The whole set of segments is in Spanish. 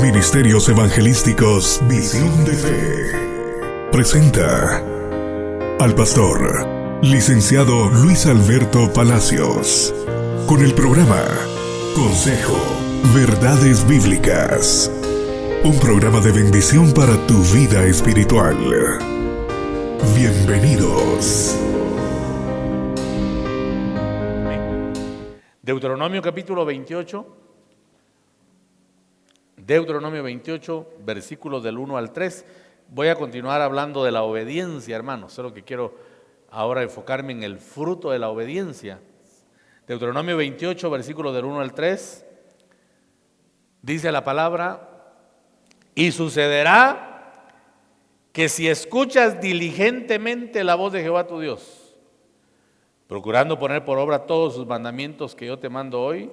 Ministerios Evangelísticos Visión de Fe presenta al pastor licenciado Luis Alberto Palacios con el programa Consejo, Verdades Bíblicas, un programa de bendición para tu vida espiritual. Bienvenidos. Deuteronomio capítulo 28. Deuteronomio 28, versículos del 1 al 3. Voy a continuar hablando de la obediencia, hermanos. Solo que quiero ahora enfocarme en el fruto de la obediencia. Deuteronomio 28, versículos del 1 al 3. Dice la palabra: y sucederá que si escuchas diligentemente la voz de Jehová tu Dios, procurando poner por obra todos sus mandamientos que yo te mando hoy,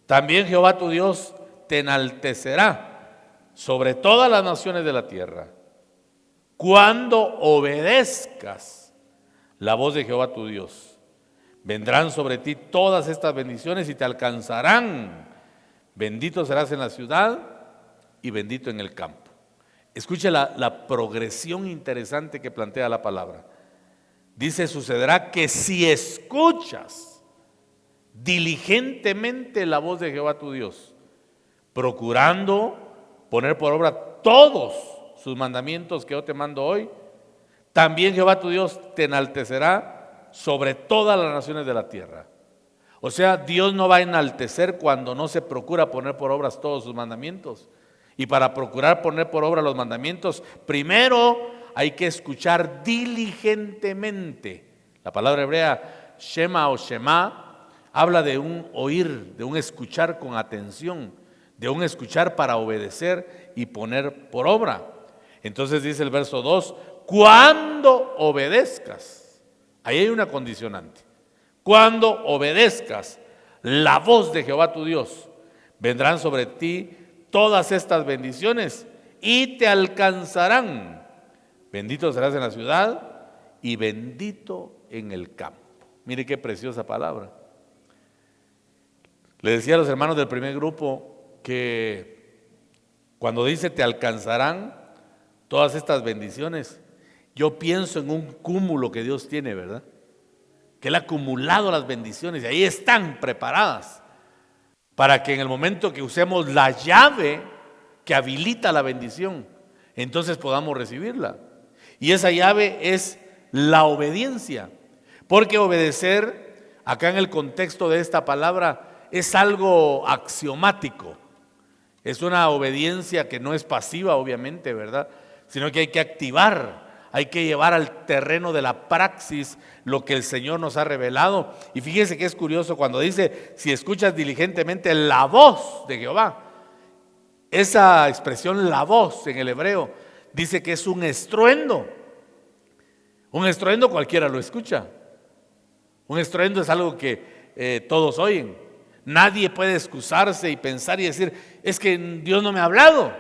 también Jehová tu Dios te enaltecerá sobre todas las naciones de la tierra, cuando obedezcas la voz de Jehová tu Dios. Vendrán sobre ti todas estas bendiciones y te alcanzarán. Bendito serás en la ciudad y bendito en el campo. Escuche la progresión interesante que plantea la palabra. Dice: sucederá que si escuchas diligentemente la voz de Jehová tu Dios, procurando poner por obra todos sus mandamientos que yo te mando hoy, también Jehová tu Dios te enaltecerá sobre todas las naciones de la tierra. O sea, Dios no va a enaltecer cuando no se procura poner por obras todos sus mandamientos. Y para procurar poner por obra los mandamientos, primero hay que escuchar diligentemente. La palabra hebrea shema o shema habla de un oír, de un escuchar con atención, de un escuchar para obedecer y poner por obra. Entonces dice el verso 2: cuando obedezcas. Ahí hay una condicionante. Cuando obedezcas la voz de Jehová tu Dios, vendrán sobre ti todas estas bendiciones y te alcanzarán. Bendito serás en la ciudad y bendito en el campo. Mire qué preciosa palabra. Le decía a los hermanos del primer grupo que cuando dice te alcanzarán todas estas bendiciones, yo pienso en un cúmulo que Dios tiene, ¿verdad? Que Él ha acumulado las bendiciones y ahí están preparadas para que en el momento que usemos la llave que habilita la bendición, entonces podamos recibirla. Y esa llave es la obediencia, porque obedecer, acá en el contexto de esta palabra, es algo axiomático. Es una obediencia que no es pasiva, obviamente, ¿verdad? Sino que hay que activar, hay que llevar al terreno de la praxis lo que el Señor nos ha revelado. Y fíjese que es curioso cuando dice: si escuchas diligentemente la voz de Jehová. Esa expresión, la voz, en el hebreo, dice que es un estruendo. Un estruendo cualquiera lo escucha. Un estruendo es algo que todos oyen. Nadie puede excusarse y pensar y decir: es que Dios no me ha hablado,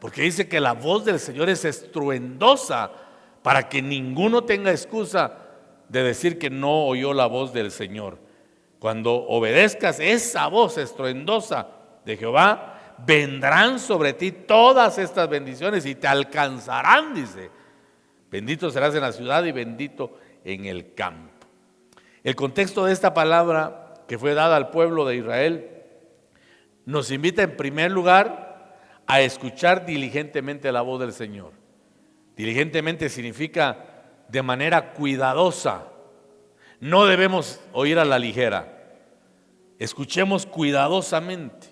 porque dice que la voz del Señor es estruendosa, para que ninguno tenga excusa de decir que no oyó la voz del Señor. Cuando obedezcas esa voz estruendosa de Jehová, vendrán sobre ti todas estas bendiciones y te alcanzarán, dice. Bendito serás en la ciudad y bendito en el campo. El contexto de esta palabra que fue dada al pueblo de Israel nos invita en primer lugar a escuchar diligentemente la voz del Señor. Diligentemente significa de manera cuidadosa. No debemos oír a la ligera. Escuchemos cuidadosamente,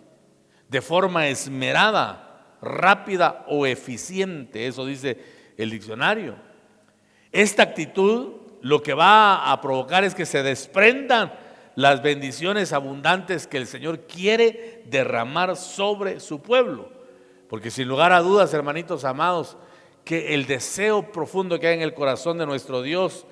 de forma esmerada, rápida o eficiente. Eso dice el diccionario. Esta actitud lo que va a provocar es que se desprendan las bendiciones abundantes que el Señor quiere derramar sobre su pueblo. Porque sin lugar a dudas, hermanitos amados, que el deseo profundo que hay en el corazón de nuestro Dios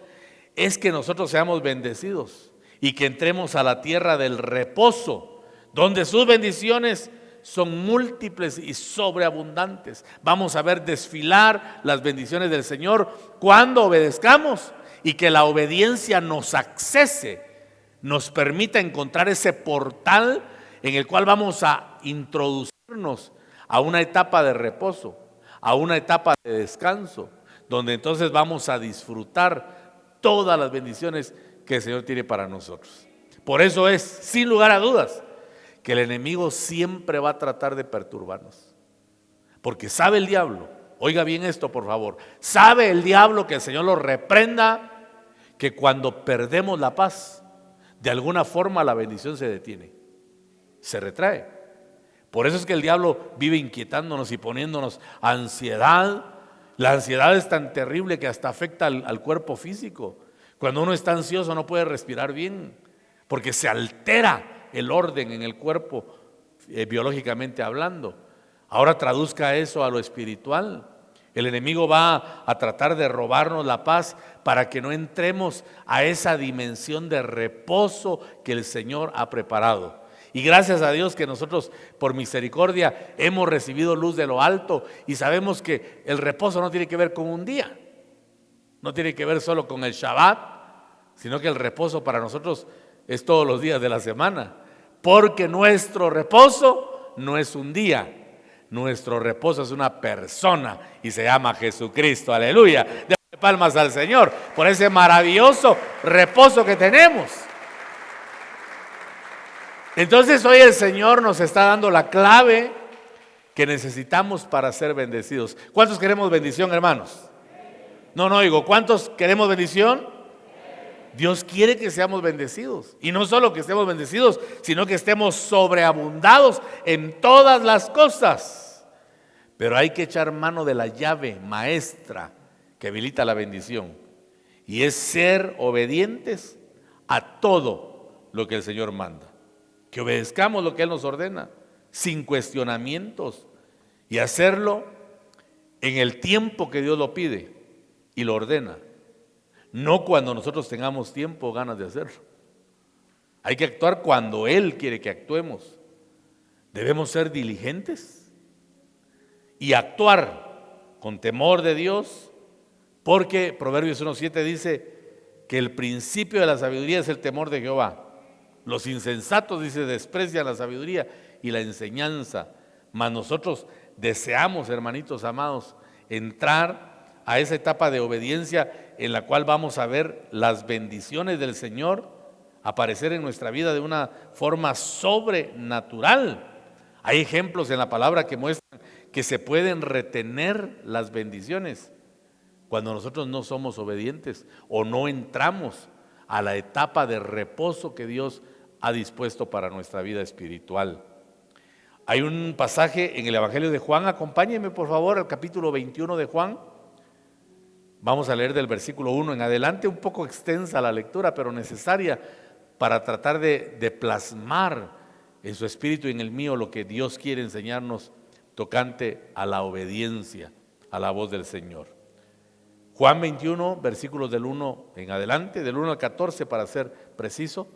es que nosotros seamos bendecidos y que entremos a la tierra del reposo, donde sus bendiciones son múltiples y sobreabundantes. Vamos a ver desfilar las bendiciones del Señor cuando obedezcamos, y que la obediencia nos accese, nos permita encontrar ese portal en el cual vamos a introducirnos a una etapa de reposo, a una etapa de descanso, donde entonces vamos a disfrutar todas las bendiciones que el Señor tiene para nosotros. Por eso es, sin lugar a dudas, que el enemigo siempre va a tratar de perturbarnos. Porque sabe el diablo, oiga bien esto por favor, sabe el diablo, que el Señor lo reprenda, que cuando perdemos la paz, de alguna forma la bendición se detiene, se retrae. Por eso es que el diablo vive inquietándonos y poniéndonos ansiedad. La ansiedad es tan terrible que hasta afecta al cuerpo físico. Cuando uno está ansioso no puede respirar bien, porque se altera el orden en el cuerpo, biológicamente hablando. Ahora traduzca eso a lo espiritual. El enemigo va a tratar de robarnos la paz para que no entremos a esa dimensión de reposo que el Señor ha preparado. Y gracias a Dios que nosotros por misericordia hemos recibido luz de lo alto y sabemos que el reposo no tiene que ver con un día, no tiene que ver solo con el Shabbat, sino que el reposo para nosotros es todos los días de la semana, porque nuestro reposo no es un día, nuestro reposo es una persona y se llama Jesucristo. Aleluya, démosle palmas al Señor por ese maravilloso reposo que tenemos. Entonces hoy el Señor nos está dando la clave que necesitamos para ser bendecidos. ¿Cuántos queremos bendición, hermanos? No oigo, ¿cuántos queremos bendición? Dios quiere que seamos bendecidos. Y no solo que estemos bendecidos, sino que estemos sobreabundados en todas las cosas. Pero hay que echar mano de la llave maestra que habilita la bendición. Y es ser obedientes a todo lo que el Señor manda. Que obedezcamos lo que Él nos ordena, sin cuestionamientos, y hacerlo en el tiempo que Dios lo pide y lo ordena, no cuando nosotros tengamos tiempo o ganas de hacerlo. Hay que actuar cuando Él quiere que actuemos. Debemos ser diligentes y actuar con temor de Dios, porque Proverbios 1:7 dice que el principio de la sabiduría es el temor de Jehová. Los insensatos, dice, desprecian la sabiduría y la enseñanza, mas nosotros deseamos, hermanitos amados, entrar a esa etapa de obediencia en la cual vamos a ver las bendiciones del Señor aparecer en nuestra vida de una forma sobrenatural. Hay ejemplos en la palabra que muestran que se pueden retener las bendiciones cuando nosotros no somos obedientes o no entramos a la etapa de reposo que Dios ha dispuesto para nuestra vida espiritual. Hay un pasaje en el Evangelio de Juan, acompáñenme por favor al capítulo 21 de Juan. Vamos a leer del versículo 1 en adelante, un poco extensa la lectura, pero necesaria para tratar de plasmar en su espíritu y en el mío lo que Dios quiere enseñarnos tocante a la obediencia a la voz del Señor. Juan 21, versículos del 1 en adelante, del 1 al 14 para ser preciso.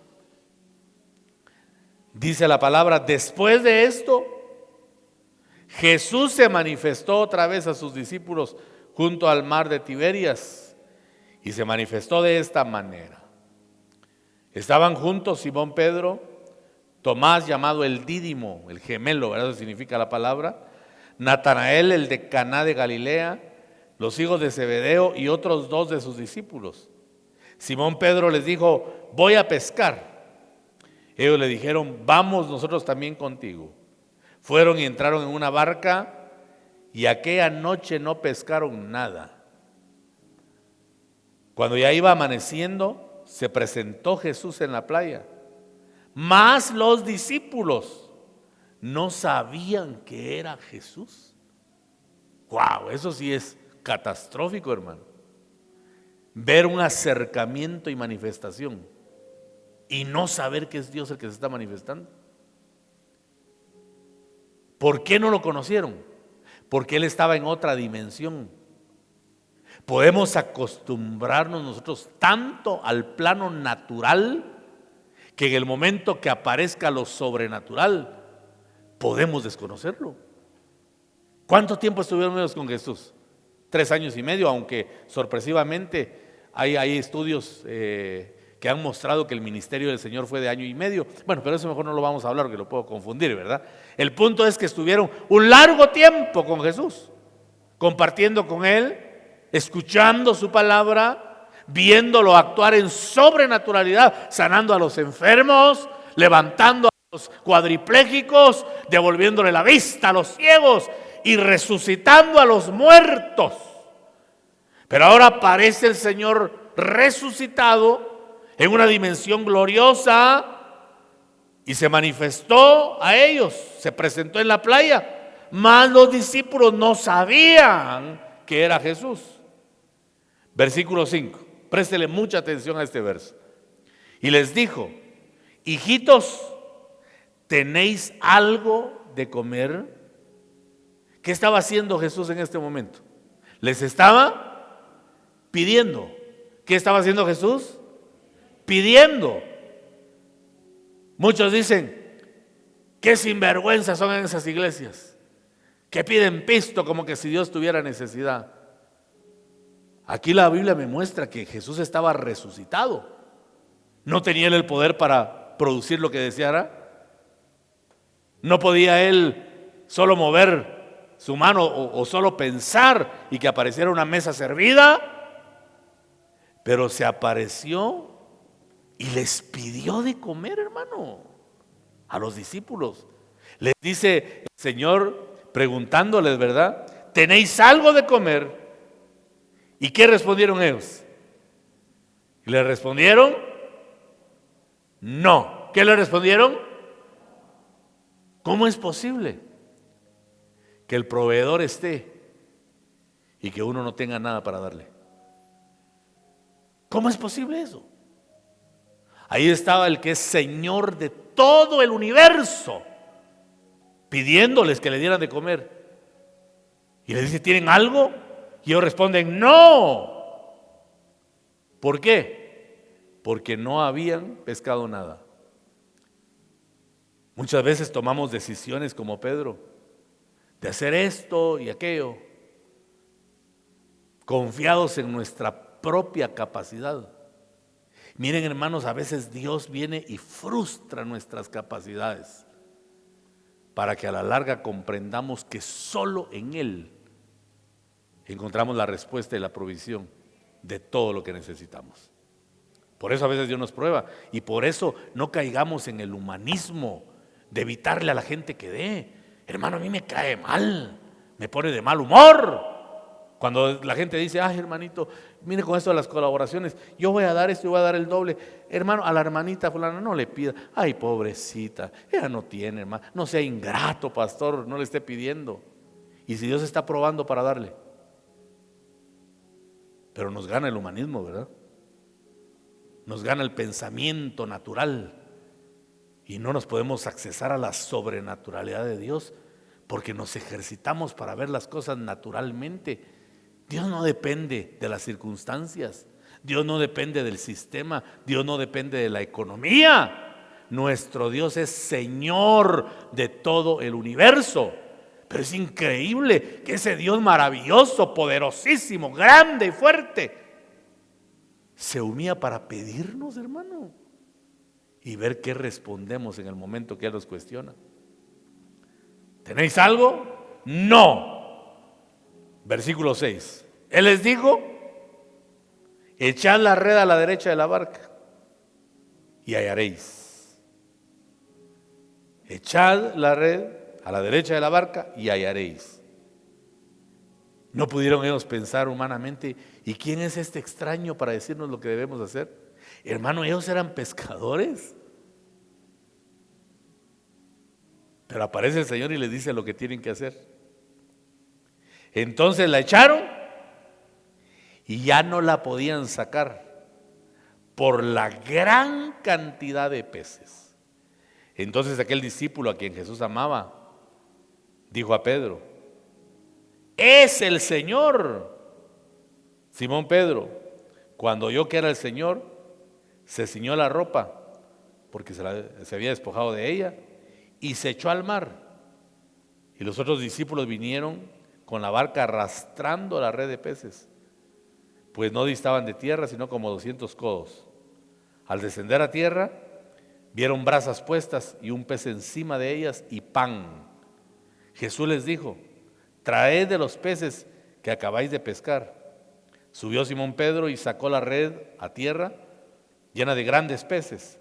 Dice la palabra: después de esto, Jesús se manifestó otra vez a sus discípulos junto al mar de Tiberias, y se manifestó de esta manera. Estaban juntos Simón Pedro, Tomás llamado el Dídimo, el gemelo, ¿verdad? Eso significa la palabra, Natanael el de Caná de Galilea, los hijos de Zebedeo y otros 2 de sus discípulos. Simón Pedro les dijo: voy a pescar. Ellos le dijeron: vamos nosotros también contigo. Fueron y entraron en una barca, y aquella noche no pescaron nada. Cuando ya iba amaneciendo, se presentó Jesús en la playa, mas los discípulos no sabían que era Jesús. Wow, eso sí es catastrófico, hermano. Ver un acercamiento y manifestación y no saber que es Dios el que se está manifestando. ¿Por qué no lo conocieron? Porque Él estaba en otra dimensión. Podemos acostumbrarnos nosotros tanto al plano natural que en el momento que aparezca lo sobrenatural podemos desconocerlo. ¿Cuánto tiempo estuvieron con Jesús? 3 años y medio, aunque sorpresivamente hay estudios que que han mostrado que el ministerio del Señor fue de 1 año y medio. Bueno, pero eso mejor no lo vamos a hablar porque lo puedo confundir, ¿verdad? El punto es que estuvieron un largo tiempo con Jesús, compartiendo con Él, escuchando su palabra, viéndolo actuar en sobrenaturalidad, sanando a los enfermos, levantando a los cuadriplégicos, devolviéndole la vista a los ciegos y resucitando a los muertos. Pero ahora aparece el Señor resucitado en una dimensión gloriosa y se manifestó a ellos, se presentó en la playa, mas los discípulos no sabían que era Jesús. Versículo 5, préstele mucha atención a este verso. Y les dijo: hijitos, ¿tenéis algo de comer? ¿Qué estaba haciendo Jesús en este momento? Les estaba pidiendo. ¿Qué estaba haciendo Jesús? Pidiendo. Muchos dicen: qué sinvergüenzas son en esas iglesias, que piden pisto como que si Dios tuviera necesidad. Aquí la Biblia me muestra que Jesús estaba resucitado. ¿No tenía él el poder para producir lo que deseara? ¿No podía él solo mover su mano o solo pensar y que apareciera una mesa servida? Pero se apareció y les pidió de comer, hermano, a los discípulos. Les dice el Señor preguntándoles, ¿verdad? ¿Tenéis algo de comer? ¿Y qué respondieron ellos? Y le respondieron: no. ¿Qué le respondieron? ¿Cómo es posible que el proveedor esté y que uno no tenga nada para darle? ¿Cómo es posible eso? Ahí estaba el que es Señor de todo el universo, pidiéndoles que le dieran de comer. Y les dice: ¿tienen algo? Y ellos responden: no. ¿Por qué? Porque no habían pescado nada. Muchas veces tomamos decisiones como Pedro, de hacer esto y aquello, confiados en nuestra propia capacidad. Miren, hermanos, a veces Dios viene y frustra nuestras capacidades para que a la larga comprendamos que solo en Él encontramos la respuesta y la provisión de todo lo que necesitamos. Por eso a veces Dios nos prueba, y por eso no caigamos en el humanismo de evitarle a la gente que dé. Hermano, a mí me cae mal, me pone de mal humor cuando la gente dice: ay, hermanito, mire con esto de las colaboraciones, yo voy a dar esto y voy a dar el doble. Hermano, a la hermanita fulana no le pida. Ay, pobrecita, ella no tiene, hermano. No sea ingrato, pastor, no le esté pidiendo. Y si Dios está probando para darle. Pero nos gana el humanismo, ¿verdad? Nos gana el pensamiento natural y no nos podemos accesar a la sobrenaturalidad de Dios porque nos ejercitamos para ver las cosas naturalmente. Dios no depende de las circunstancias, Dios no depende del sistema, Dios no depende de la economía. Nuestro Dios es Señor de todo el universo. Pero es increíble que ese Dios maravilloso, poderosísimo, grande y fuerte se humilla para pedirnos, hermano, y ver qué respondemos en el momento que Él nos cuestiona. ¿Tenéis algo? No. Versículo 6. Él les dijo: echad la red a la derecha de la barca y hallaréis. Echad la red a la derecha de la barca y hallaréis. No pudieron ellos pensar humanamente: ¿y quién es este extraño para decirnos lo que debemos hacer? Hermano, ellos eran pescadores. Pero aparece el Señor y les dice lo que tienen que hacer. Entonces la echaron y ya no la podían sacar por la gran cantidad de peces. Entonces aquel discípulo a quien Jesús amaba dijo a Pedro: es el Señor. Simón Pedro, cuando oyó que era el Señor, se ciñó la ropa porque se había despojado de ella y se echó al mar. Y los otros discípulos vinieron con la barca arrastrando la red de peces, pues no distaban de tierra sino como 200 codos. Al descender a tierra, vieron brasas puestas y un pez encima de ellas y pan. Jesús les dijo: traed de los peces que acabáis de pescar. Subió Simón Pedro y sacó la red a tierra llena de grandes peces,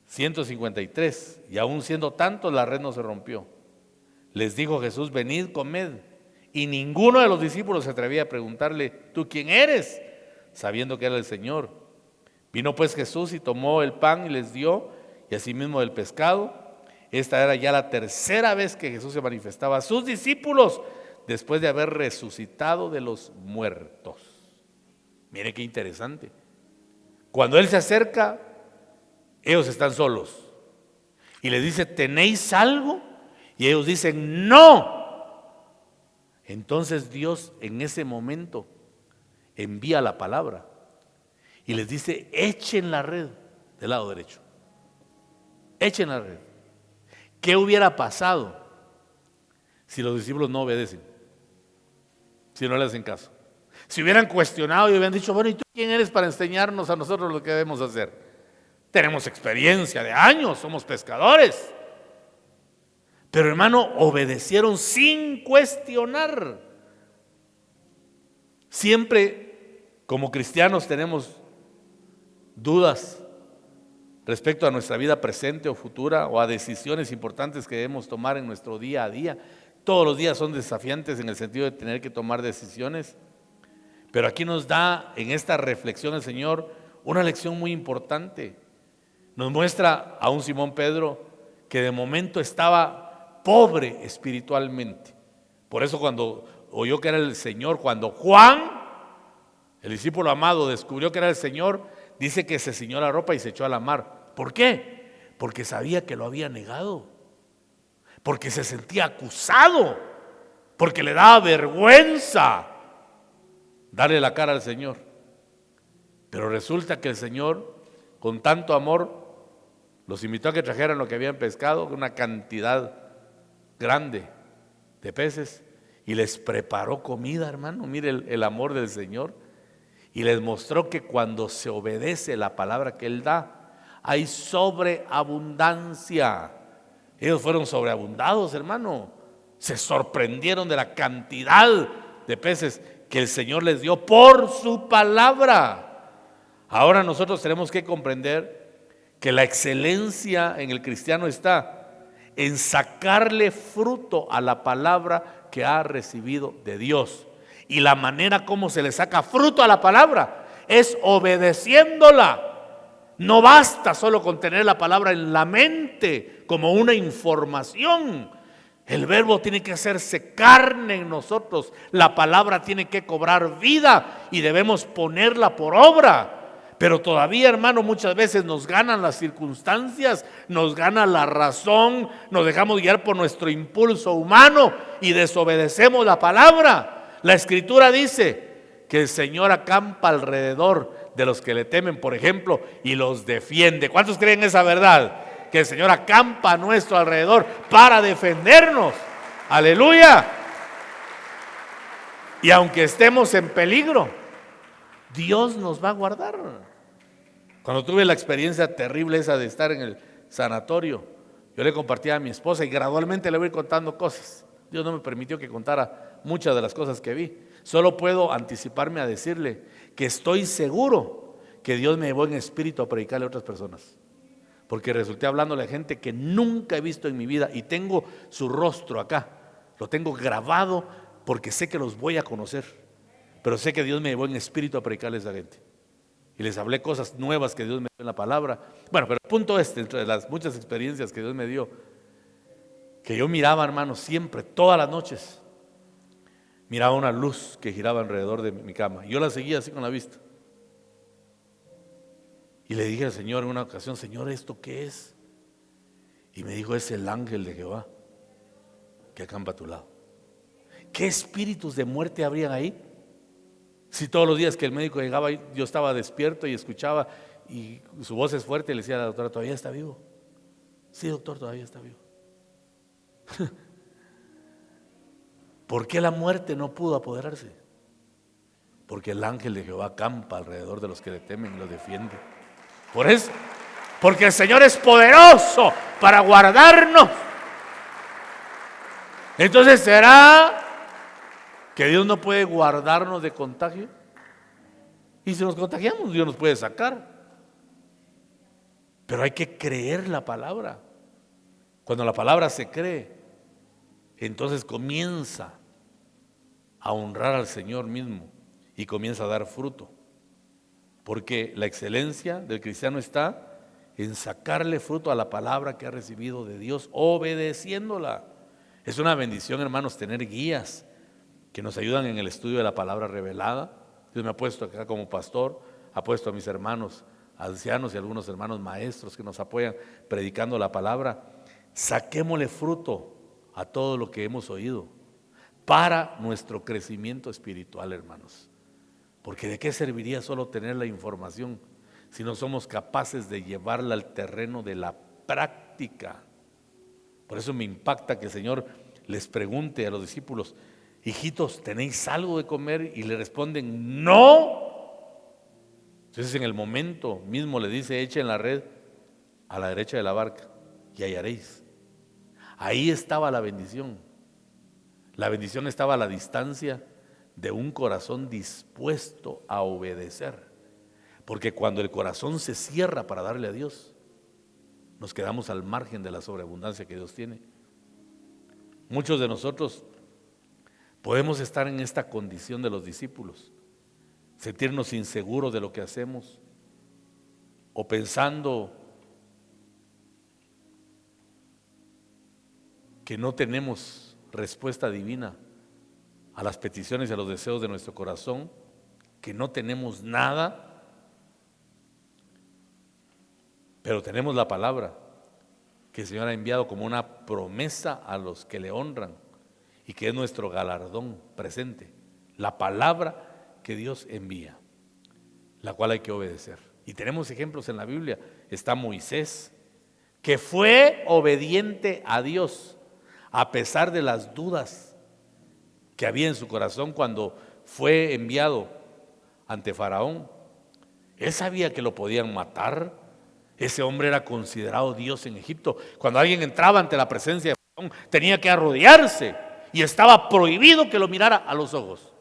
153, y aún siendo tantos la red no se rompió. Les dijo Jesús: venid, comed. Y ninguno de los discípulos se atrevía a preguntarle: ¿tú quién eres?, sabiendo que era el Señor. Vino pues Jesús y tomó el pan y les dio, y asimismo del pescado. Esta era ya la tercera vez que Jesús se manifestaba a sus discípulos después de haber resucitado de los muertos. Mire qué interesante. Cuando Él se acerca, ellos están solos y les dice: ¿tenéis algo? Y ellos dicen: no. Entonces Dios en ese momento envía la palabra y les dice: echen la red del lado derecho. Echen la red. ¿Qué hubiera pasado si los discípulos no obedecen? Si no le hacen caso. Si hubieran cuestionado y hubieran dicho: bueno, ¿y tú quién eres para enseñarnos a nosotros lo que debemos hacer? Tenemos experiencia de años, somos pescadores. Pero hermano, obedecieron sin cuestionar. Siempre como cristianos tenemos dudas respecto a nuestra vida presente o futura, o a decisiones importantes que debemos tomar en nuestro día a día. Todos los días son desafiantes en el sentido de tener que tomar decisiones. Pero aquí nos da en esta reflexión el Señor una lección muy importante. Nos muestra a un Simón Pedro que de momento estaba pobre espiritualmente. Por eso cuando oyó que era el Señor, cuando Juan, el discípulo amado, descubrió que era el Señor, dice que se ciñó la ropa y se echó a la mar. ¿Por qué? Porque sabía que lo había negado, porque se sentía acusado, porque le daba vergüenza darle la cara al Señor. Pero resulta que el Señor, con tanto amor, los invitó a que trajeran lo que habían pescado, una cantidad grande de peces, y les preparó comida, hermano. Mire el amor del Señor. Y les mostró que cuando se obedece la palabra que Él da, hay sobreabundancia. Ellos fueron sobreabundados, hermano. Se sorprendieron de la cantidad de peces que el Señor les dio por su palabra. Ahora nosotros tenemos que comprender que la excelencia en el cristiano está en sacarle fruto a la palabra que ha recibido de Dios. Y la manera como se le saca fruto a la palabra es obedeciéndola. No basta solo con tener la palabra en la mente como una información. El verbo tiene que hacerse carne en nosotros. La palabra tiene que cobrar vida y debemos ponerla por obra. Pero todavía, hermano, muchas veces nos ganan las circunstancias, nos gana la razón, nos dejamos guiar por nuestro impulso humano y desobedecemos la palabra. La Escritura dice que el Señor acampa alrededor de los que le temen, por ejemplo, y los defiende. ¿Cuántos creen esa verdad? Que el Señor acampa a nuestro alrededor para defendernos. Aleluya. Y aunque estemos en peligro, Dios nos va a guardar. Cuando tuve la experiencia terrible esa de estar en el sanatorio, yo le compartía a mi esposa y gradualmente le voy contando cosas. Dios no me permitió que contara muchas de las cosas que vi. Solo puedo anticiparme a decirle que estoy seguro que Dios me llevó en espíritu a predicarle a otras personas. Porque resulté hablándole a gente que nunca he visto en mi vida y tengo su rostro acá. Lo tengo grabado porque sé que los voy a conocer. Pero sé que Dios me llevó en espíritu a predicarles a esa gente. Y les hablé cosas nuevas que Dios me dio en la palabra. Bueno, pero el punto es, entre las muchas experiencias que Dios me dio, que yo miraba, hermano, siempre, todas las noches, miraba una luz que giraba alrededor de mi cama. Y yo la seguía así con la vista. Y le dije al Señor en una ocasión: Señor, ¿esto qué es? Y me dijo: es el ángel de Jehová que acampa a tu lado. ¿Qué espíritus de muerte habrían ahí? Si todos los días que el médico llegaba, yo estaba despierto y escuchaba, y su voz es fuerte, y le decía a la doctora: ¿todavía está vivo? Sí, doctor, todavía está vivo. ¿Por qué la muerte no pudo apoderarse? Porque el ángel de Jehová acampa alrededor de los que le temen y los defiende. Por eso, porque el Señor es poderoso para guardarnos. Entonces, ¿será que Dios no puede guardarnos de contagio? Y si nos contagiamos, Dios nos puede sacar. Pero hay que creer la palabra. Cuando la palabra se cree, entonces comienza a honrar al Señor mismo y comienza a dar fruto. Porque la excelencia del cristiano está en sacarle fruto a la palabra que ha recibido de Dios, obedeciéndola. Es una bendición, hermanos, tener guías que nos ayudan en el estudio de la palabra revelada. Dios me ha puesto acá como pastor, ha puesto a mis hermanos ancianos y algunos hermanos maestros que nos apoyan predicando la palabra. Saquémosle fruto a todo lo que hemos oído para nuestro crecimiento espiritual, hermanos. Porque ¿de qué serviría solo tener la información si no somos capaces de llevarla al terreno de la práctica? Por eso me impacta que el Señor les pregunte a los discípulos: hijitos, ¿tenéis algo de comer? Y le responden: no. Entonces en el momento mismo le dice: echen la red a la derecha de la barca y hallaréis. Ahí estaba la bendición. La bendición estaba a la distancia de un corazón dispuesto a obedecer. Porque cuando el corazón se cierra para darle a Dios, nos quedamos al margen de la sobreabundancia que Dios tiene. Muchos de nosotros podemos estar en esta condición de los discípulos, sentirnos inseguros de lo que hacemos o pensando que no tenemos respuesta divina a las peticiones y a los deseos de nuestro corazón, que no tenemos nada, pero tenemos la palabra que el Señor ha enviado como una promesa a los que le honran y que es nuestro galardón presente, la palabra que Dios envía, la cual hay que obedecer. Y tenemos ejemplos en la Biblia. Está Moisés, que fue obediente a Dios a pesar de las dudas que había en su corazón cuando fue enviado ante Faraón. Él sabía que lo podían matar. Ese hombre era considerado Dios en Egipto. Cuando alguien entraba ante la presencia de Faraón, tenía que arrodillarse y estaba prohibido que lo mirara a los ojos.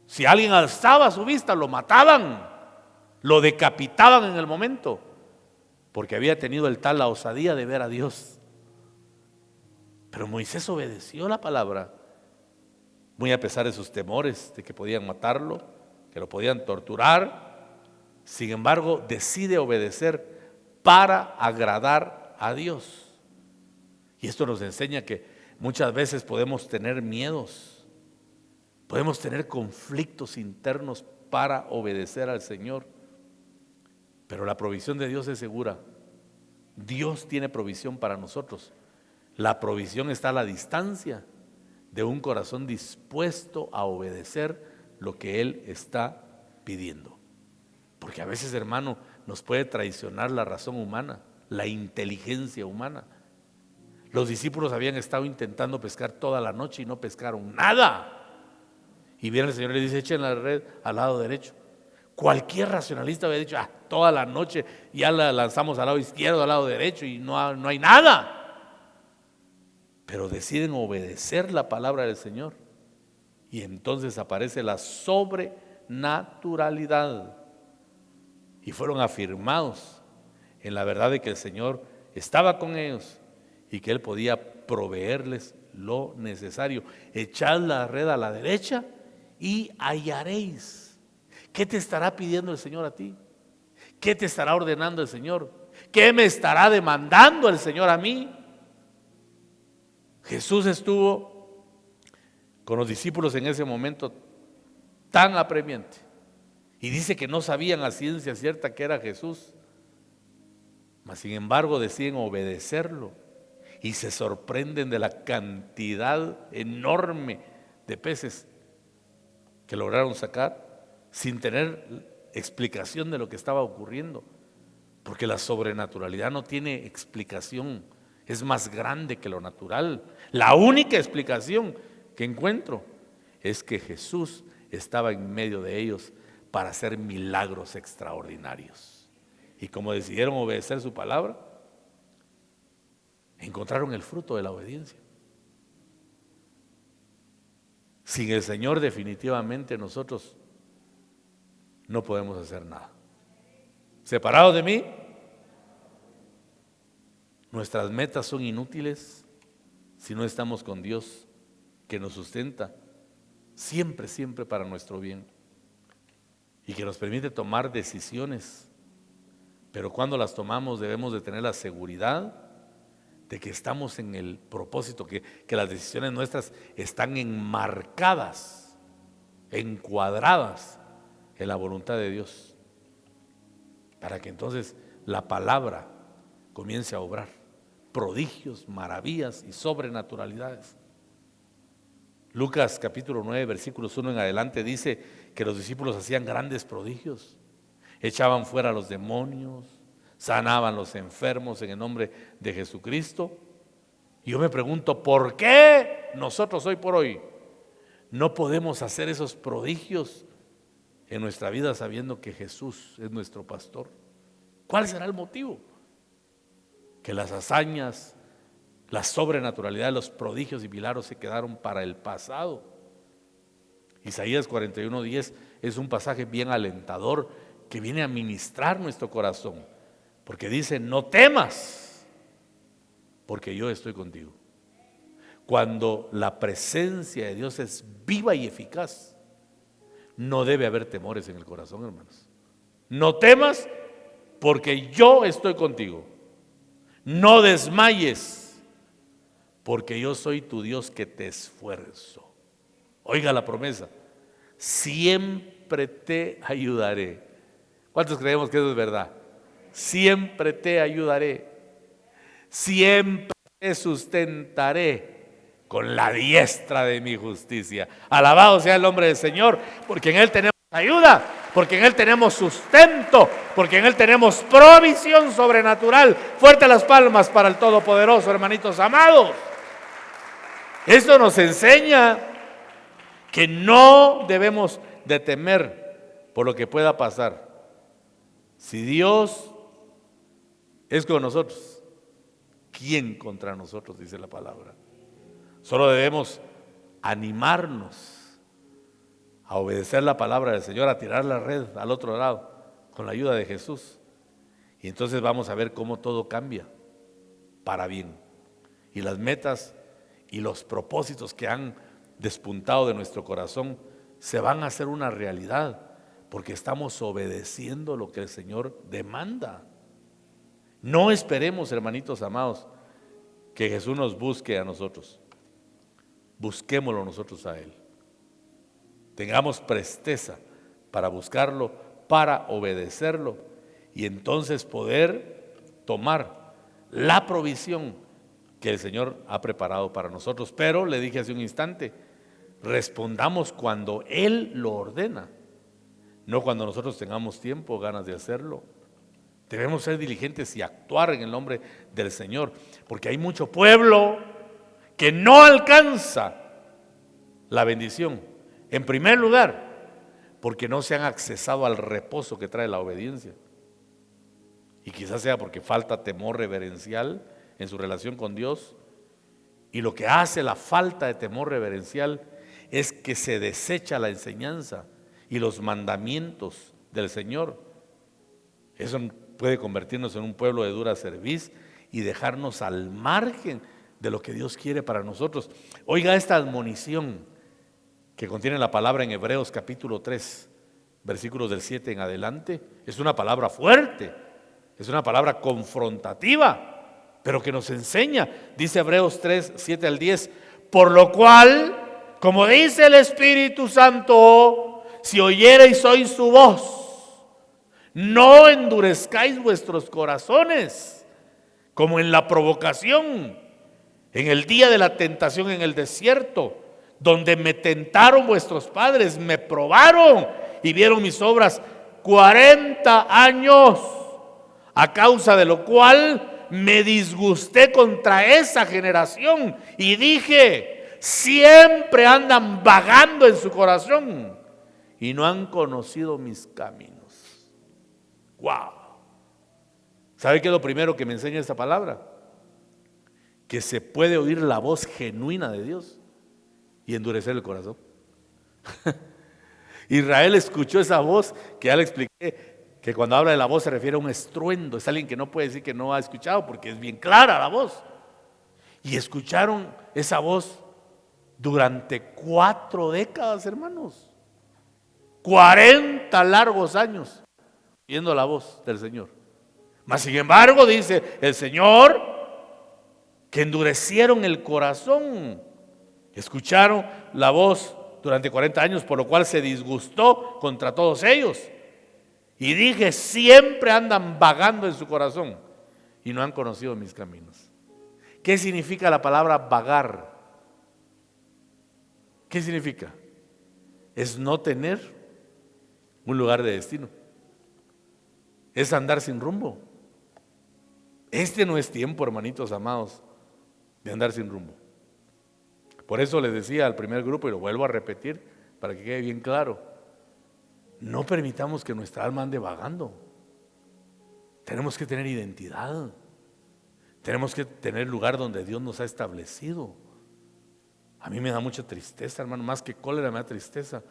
Si alguien alzaba su vista, lo mataban, lo decapitaban en el momento, porque había tenido el tal la osadía de ver a Dios. Pero Moisés obedeció la palabra, muy a pesar de sus temores de que podían matarlo, que lo podían torturar. Sin embargo, decide obedecer para agradar a Dios. Y esto nos enseña que muchas veces podemos tener miedos, podemos tener conflictos internos para obedecer al Señor, pero la provisión de Dios es segura. Dios tiene provisión para nosotros. La provisión está a la distancia de un corazón dispuesto a obedecer lo que Él está pidiendo. Porque a veces, hermano, nos puede traicionar la razón humana, la inteligencia humana. Los discípulos habían estado intentando pescar toda la noche y no pescaron nada. Y viene el Señor y le dice: echen la red al lado derecho. Cualquier racionalista había dicho: toda la noche ya la lanzamos al lado izquierdo, al lado derecho y no hay nada. Pero deciden obedecer la palabra del Señor y entonces aparece la sobrenaturalidad y fueron afirmados en la verdad de que el Señor estaba con ellos y que Él podía proveerles lo necesario. Echad la red a la derecha y hallaréis. ¿Qué te estará pidiendo el Señor a ti? ¿Qué te estará ordenando el Señor? ¿Qué me estará demandando el Señor a mí? Jesús estuvo con los discípulos en ese momento tan apremiante y dice que no sabían a ciencia cierta que era Jesús, mas sin embargo deciden obedecerlo y se sorprenden de la cantidad enorme de peces que lograron sacar sin tener explicación de lo que estaba ocurriendo, porque la sobrenaturalidad no tiene explicación. Es más grande que lo natural. La única explicación que encuentro es que Jesús estaba en medio de ellos para hacer milagros extraordinarios. y como decidieron obedecer su palabra, encontraron el fruto de la obediencia. Sin el Señor definitivamente nosotros no podemos hacer nada. Separados de mí, nuestras metas son inútiles si no estamos con Dios, que nos sustenta siempre, siempre para nuestro bien y que nos permite tomar decisiones. Pero cuando las tomamos debemos de tener la seguridad de que estamos en el propósito, que las decisiones nuestras están enmarcadas, encuadradas en la voluntad de Dios, para que entonces la palabra comience a obrar prodigios, maravillas y sobrenaturalidades. Lucas capítulo 9 versículos 1 en adelante dice que los discípulos hacían grandes prodigios, echaban fuera a los demonios, sanaban los enfermos en el nombre de Jesucristo. Y yo me pregunto, ¿por qué nosotros hoy por hoy no podemos hacer esos prodigios en nuestra vida sabiendo que Jesús es nuestro pastor? ¿Cuál será el motivo? Que las hazañas, la sobrenaturalidad, los prodigios y milagros se quedaron para el pasado. Isaías 41:10 es un pasaje bien alentador que viene a ministrar nuestro corazón, porque dice: no temas, porque yo estoy contigo. Cuando la presencia de Dios es viva y eficaz, no debe haber temores en el corazón, hermanos. No temas, porque yo estoy contigo. No desmayes, porque yo soy tu Dios que te esfuerzo. Oiga la promesa: siempre te ayudaré. ¿Cuántos creemos que eso es verdad? Siempre te ayudaré, siempre te sustentaré con la diestra de mi justicia. Alabado sea el nombre del Señor, porque en Él tenemos ayuda, porque en Él tenemos sustento, porque en Él tenemos provisión sobrenatural. Fuerte las palmas para el Todopoderoso, hermanitos amados. Esto nos enseña que no debemos de temer por lo que pueda pasar. Si Dios es con nosotros, ¿quién contra nosotros?, dice la palabra. Solo debemos animarnos a obedecer la palabra del Señor, a tirar la red al otro lado con la ayuda de Jesús. Y entonces vamos a ver cómo todo cambia para bien. Y las metas y los propósitos que han despuntado de nuestro corazón se van a hacer una realidad, porque estamos obedeciendo lo que el Señor demanda. No esperemos, hermanitos amados, que Jesús nos busque a nosotros. Busquémoslo nosotros a Él. Tengamos presteza para buscarlo, para obedecerlo, y entonces poder tomar la provisión que el Señor ha preparado para nosotros. Pero le dije hace un instante, respondamos cuando Él lo ordena, no cuando nosotros tengamos tiempo o ganas de hacerlo. Debemos ser diligentes y actuar en el nombre del Señor, porque hay mucho pueblo que no alcanza la bendición. En primer lugar, porque no se han accesado al reposo que trae la obediencia. Y quizás sea porque falta temor reverencial en su relación con Dios. Y lo que hace la falta de temor reverencial es que se desecha la enseñanza y los mandamientos del Señor. Eso puede convertirnos en un pueblo de dura cerviz y dejarnos al margen de lo que Dios quiere para nosotros. Oiga esta admonición que contiene la palabra en Hebreos capítulo 3, versículos del 7 en adelante. Es una palabra fuerte, es una palabra confrontativa, pero que nos enseña. Dice Hebreos 3, 7 al 10: por lo cual, como dice el Espíritu Santo, si oyereis hoy su voz, no endurezcáis vuestros corazones, como en la provocación, en el día de la tentación en el desierto, donde me tentaron vuestros padres, me probaron y vieron mis obras 40 años, a causa de lo cual me disgusté contra esa generación y dije: siempre andan vagando en su corazón y no han conocido mis caminos. ¡Wow! ¿Sabe qué es lo primero que me enseña esta palabra? Que se puede oír la voz genuina de Dios y endurecer el corazón. Israel escuchó esa voz que ya le expliqué, que cuando habla de la voz se refiere a un estruendo. Es alguien que no puede decir que no ha escuchado porque es bien clara la voz. Y escucharon esa voz durante 4 décadas, hermanos. 40 largos años oyendo la voz del Señor. Mas sin embargo, dice el Señor, que endurecieron el corazón. Escucharon la voz durante 40 años, por lo cual se disgustó contra todos ellos. Y dije, siempre andan vagando en su corazón y no han conocido mis caminos. ¿Qué significa la palabra vagar? ¿Qué significa? Es no tener un lugar de destino. Es andar sin rumbo. Este no es tiempo, hermanitos amados, de andar sin rumbo. Por eso les decía al primer grupo, y lo vuelvo a repetir para que quede bien claro, no permitamos que nuestra alma ande vagando. Tenemos que tener identidad. Tenemos que tener lugar donde Dios nos ha establecido. A mí me da mucha tristeza, hermano, más que cólera me da tristeza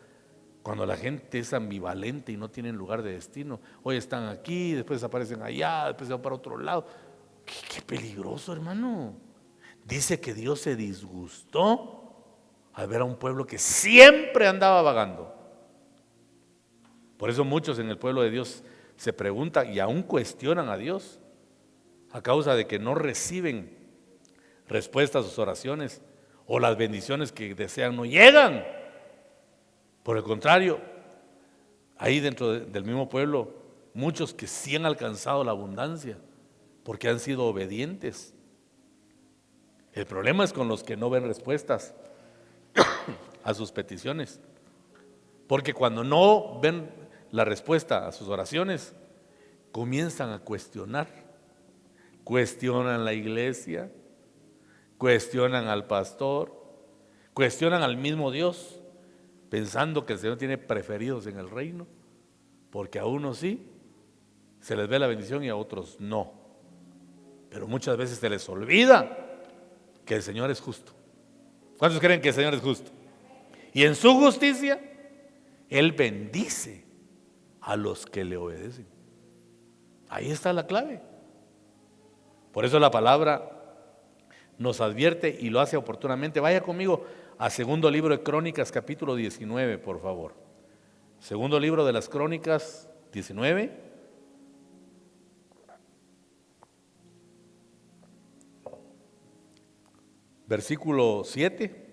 cuando la gente es ambivalente y no tienen lugar de destino. Hoy están aquí, después aparecen allá, después se van para otro lado. Qué peligroso, hermano. Dice que Dios se disgustó al ver a un pueblo que siempre andaba vagando. Por eso muchos en el pueblo de Dios se preguntan y aún cuestionan a Dios a causa de que no reciben respuesta a sus oraciones o las bendiciones que desean no llegan. Por el contrario, ahí dentro del mismo pueblo, muchos que sí han alcanzado la abundancia porque han sido obedientes. El problema es con los que no ven respuestas a sus peticiones, porque cuando no ven la respuesta a sus oraciones, comienzan a cuestionar. Cuestionan la iglesia, cuestionan al pastor, cuestionan al mismo Dios, pensando que el Señor tiene preferidos en el reino, porque a unos sí se les ve la bendición y a otros no. Pero muchas veces se les olvida que el Señor es justo. ¿Cuántos creen que el Señor es justo? Y en su justicia, Él bendice a los que le obedecen. Ahí está la clave. Por eso la palabra nos advierte y lo hace oportunamente. Vaya conmigo a segundo libro de Crónicas, capítulo 19, por favor. Segundo libro de las Crónicas, 19. Versículo 7.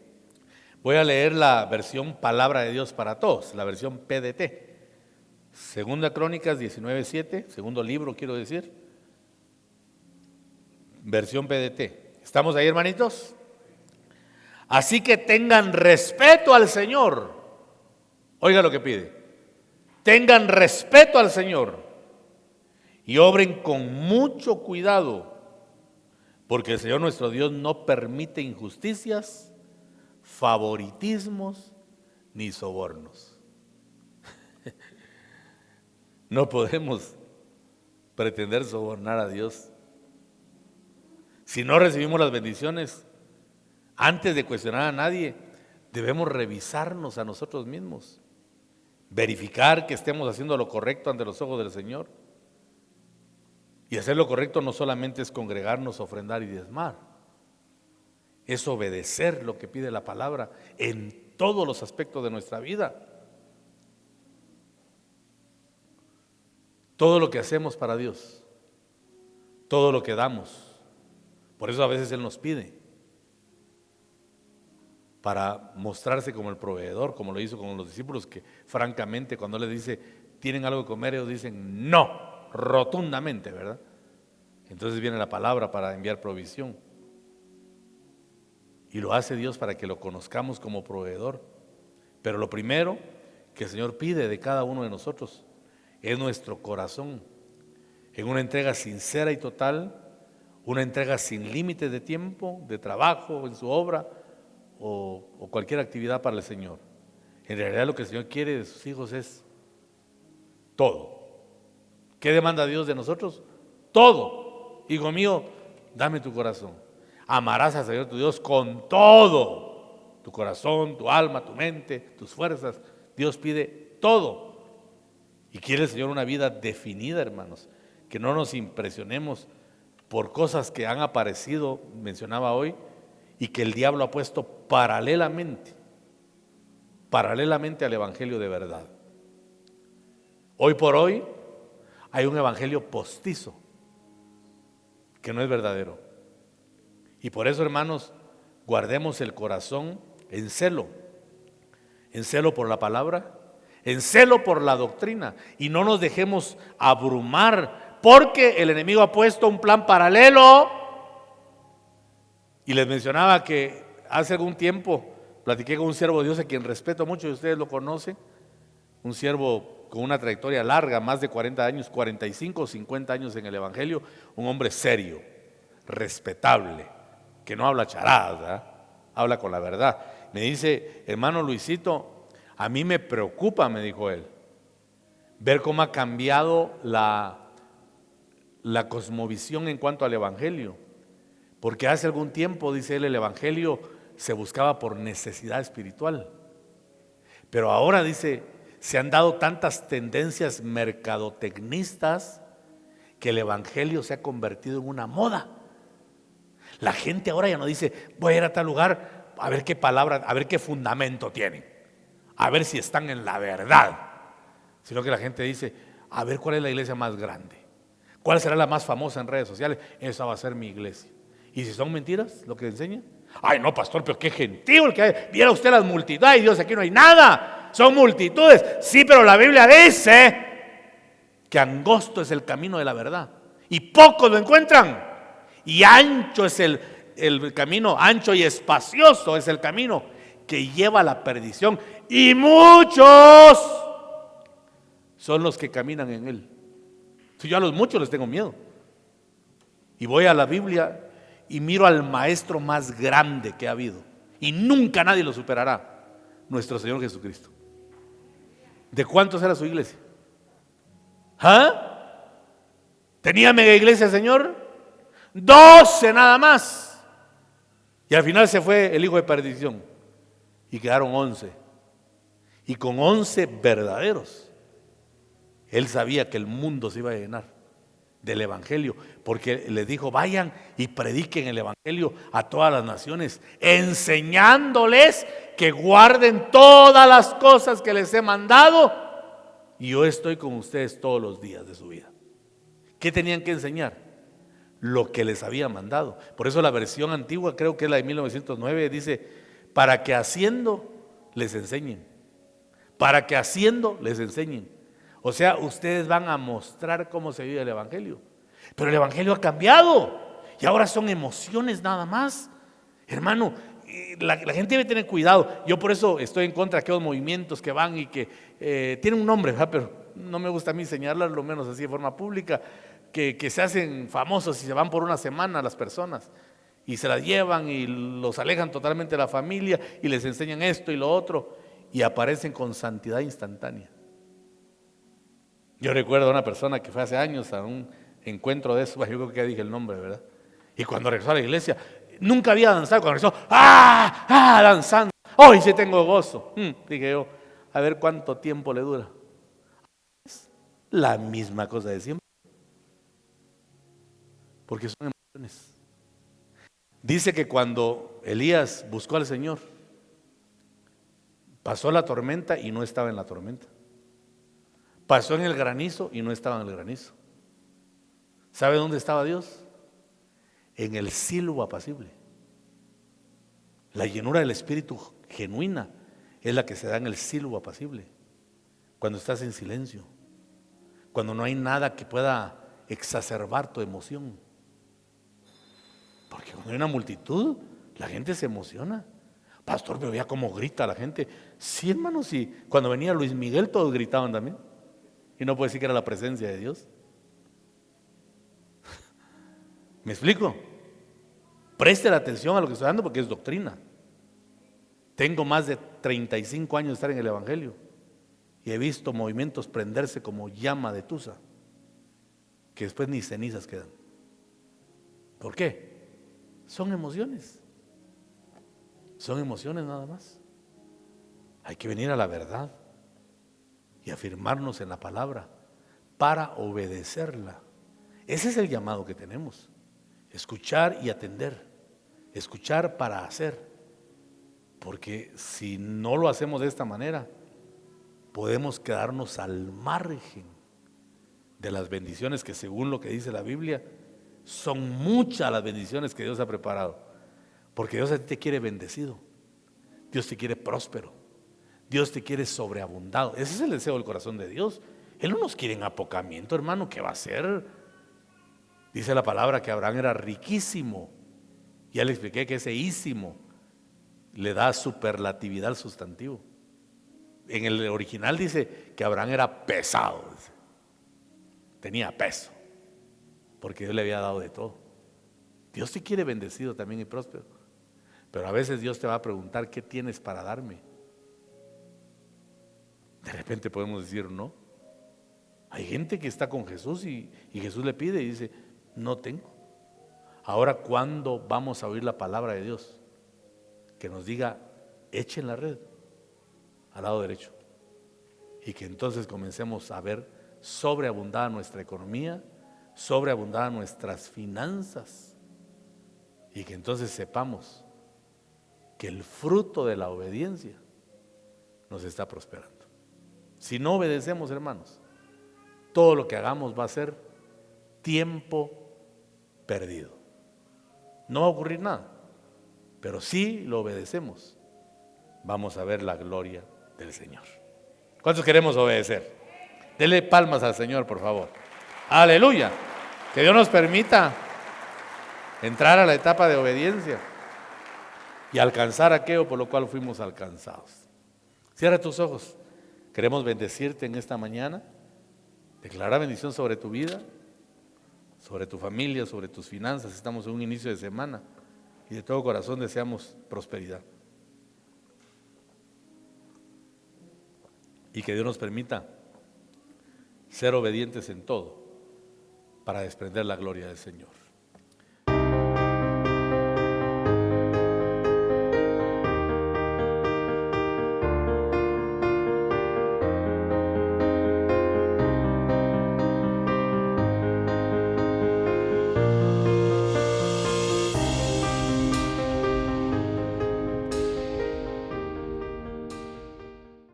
Voy a leer la versión Palabra de Dios para Todos, la versión PDT. Segunda Crónicas 19:7, segundo libro quiero decir, versión PDT. ¿Estamos ahí, hermanitos? Así que tengan respeto al Señor. Oiga lo que pide. Tengan respeto al Señor y obren con mucho cuidado, porque el Señor nuestro Dios no permite injusticias, favoritismos ni sobornos. No podemos pretender sobornar a Dios. Si no recibimos las bendiciones, antes de cuestionar a nadie, debemos revisarnos a nosotros mismos, verificar que estemos haciendo lo correcto ante los ojos del Señor. Y hacer lo correcto no solamente es congregarnos, ofrendar y diezmar, es obedecer lo que pide la palabra en todos los aspectos de nuestra vida. Todo lo que hacemos para Dios, todo lo que damos, por eso a veces Él nos pide, para mostrarse como el proveedor, como lo hizo con los discípulos, que francamente cuando les dice, ¿tienen algo de comer? Ellos dicen, no, rotundamente, ¿verdad? Entonces viene la palabra para enviar provisión. Y lo hace Dios para que lo conozcamos como proveedor. Pero lo primero que el Señor pide de cada uno de nosotros es nuestro corazón, en una entrega sincera y total, una entrega sin límites de tiempo, de trabajo, en su obra o cualquier actividad para el Señor. En realidad lo que el Señor quiere de sus hijos es todo. ¿Qué demanda Dios de nosotros? todo. Hijo mío, dame tu corazón. Amarás al Señor tu Dios con todo. Tu corazón, tu alma, tu mente, tus fuerzas. Dios pide todo. Y quiere el Señor una vida definida, hermanos. Que no nos impresionemos por cosas que han aparecido, mencionaba hoy, y que el diablo ha puesto paralelamente al evangelio de verdad. Hoy por hoy hay un evangelio postizo que no es verdadero. Y por eso, hermanos, guardemos el corazón en celo por la palabra, en celo por la doctrina, y no nos dejemos abrumar, porque el enemigo ha puesto un plan paralelo. Y les mencionaba que hace algún tiempo platiqué con un siervo de Dios a quien respeto mucho, y ustedes lo conocen, un siervo con una trayectoria larga, más de 40 años, 45 o 50 años en el evangelio, un hombre serio, respetable, que no habla charadas, ¿verdad? Habla con la verdad. Me dice: hermano Luisito, a mí me preocupa, me dijo él, ver cómo ha cambiado la cosmovisión en cuanto al evangelio. Porque hace algún tiempo, dice él, el evangelio se buscaba por necesidad espiritual. Pero ahora, dice, se han dado tantas tendencias mercadotecnistas que el evangelio se ha convertido en una moda. La gente ahora ya no dice: voy a ir a tal lugar a ver qué palabra, a ver qué fundamento tienen, a ver si están en la verdad. Sino que la gente dice: a ver cuál es la iglesia más grande, cuál será la más famosa en redes sociales. Esa va a ser mi iglesia. Y si son mentiras lo que enseñan, ay no, pastor, pero qué gentío el que hay. Viera usted las multitudes. Ay Dios, aquí no hay nada, son multitudes. Sí, pero la Biblia dice que angosto es el camino de la verdad y pocos lo encuentran, y ancho es el camino, ancho y espacioso es el camino que lleva a la perdición, y muchos son los que caminan en él. Si yo a los muchos les tengo miedo, y voy a la Biblia y miro al maestro más grande que ha habido, y nunca nadie lo superará, nuestro Señor Jesucristo. ¿De cuántos era su iglesia? ¿Ah? ¿Tenía mega iglesia, Señor? 12 nada más. Y al final se fue el hijo de perdición y quedaron 11. Y con 11 verdaderos, él sabía que el mundo se iba a llenar del evangelio, porque les dijo: vayan y prediquen el evangelio a todas las naciones, enseñándoles que guarden todas las cosas que les he mandado, y yo estoy con ustedes todos los días de su vida. ¿Qué tenían que enseñar? Lo que les había mandado. Por eso la versión antigua, creo que es la de 1909, dice: para que haciendo les enseñen, para que haciendo les enseñen. O sea, ustedes van a mostrar cómo se vive el evangelio. Pero el evangelio ha cambiado y ahora son emociones nada más. Hermano, la gente debe tener cuidado. Yo por eso estoy en contra de aquellos movimientos que van y que tienen un nombre, ¿verdad? Pero no me gusta a mí señalarlo, lo menos así de forma pública, que se hacen famosos y se van por una semana las personas y se las llevan y los alejan totalmente de la familia y les enseñan esto y lo otro, y aparecen con santidad instantánea. Yo recuerdo a una persona que fue hace años a un encuentro de eso, yo creo que ya dije el nombre, ¿verdad? Y cuando regresó a la iglesia, nunca había danzado. Cuando regresó, danzando, hoy sí tengo gozo. Dije yo, a ver cuánto tiempo le dura. Es la misma cosa de siempre, porque son emociones. Dice que cuando Elías buscó al Señor, pasó la tormenta y no estaba en la tormenta. Pasó en el granizo y no estaba en el granizo. ¿Sabe dónde estaba Dios? En el silbo apacible. La llenura del Espíritu genuina es la que se da en el silbo apacible, cuando estás en silencio, cuando no hay nada que pueda exacerbar tu emoción. Porque cuando hay una multitud, la gente se emociona. Pastor, pero veía cómo grita la gente. Sí, hermano, sí. Cuando venía Luis Miguel todos gritaban también. Y no puede decir que era la presencia de Dios. ¿Me explico? Preste la atención a lo que estoy dando, porque es doctrina. Tengo más de 35 años de estar en el evangelio y he visto movimientos prenderse como llama de tusa. que después ni cenizas quedan. ¿Por qué? Son emociones. Son emociones nada más. Hay que venir a la verdad y afirmarnos en la palabra para obedecerla. Ese es el llamado que tenemos. Escuchar y atender. Escuchar para hacer. Porque si no lo hacemos de esta manera, podemos quedarnos al margen de las bendiciones que, según lo que dice la Biblia, son muchas las bendiciones que Dios ha preparado. Porque Dios a ti te quiere bendecido. Dios te quiere próspero. Dios te quiere sobreabundado. Ese es el deseo del corazón de Dios. Él no nos quiere en apocamiento, hermano. ¿Qué va a hacer? Dice la palabra que Abraham era riquísimo. Ya le expliqué que ese ísimo le da superlatividad al sustantivo. En el original dice que Abraham era pesado, dice. Tenía peso, porque Dios le había dado de todo. Dios te quiere bendecido también y próspero, pero a veces Dios te va a preguntar: ¿qué tienes para darme? De repente podemos decir no. Hay gente que está con Jesús y Jesús le pide y dice: no tengo. Ahora, ¿cuándo vamos a oír la palabra de Dios? Que nos diga: echen la red al lado derecho, y que entonces comencemos a ver sobreabundada nuestra economía, sobreabundada nuestras finanzas, y que entonces sepamos que el fruto de la obediencia nos está prosperando. Si no obedecemos, hermanos, todo lo que hagamos va a ser tiempo perdido. No va a ocurrir nada, pero si lo obedecemos, vamos a ver la gloria del Señor. ¿Cuántos queremos obedecer? Dele palmas al Señor, por favor. Aleluya. Que Dios nos permita entrar a la etapa de obediencia y alcanzar aquello por lo cual fuimos alcanzados. Cierra tus ojos. Queremos bendecirte en esta mañana, declarar bendición sobre tu vida, sobre tu familia, sobre tus finanzas. Estamos en un inicio de semana y de todo corazón deseamos prosperidad. Y que Dios nos permita ser obedientes en todo para desprender la gloria del Señor.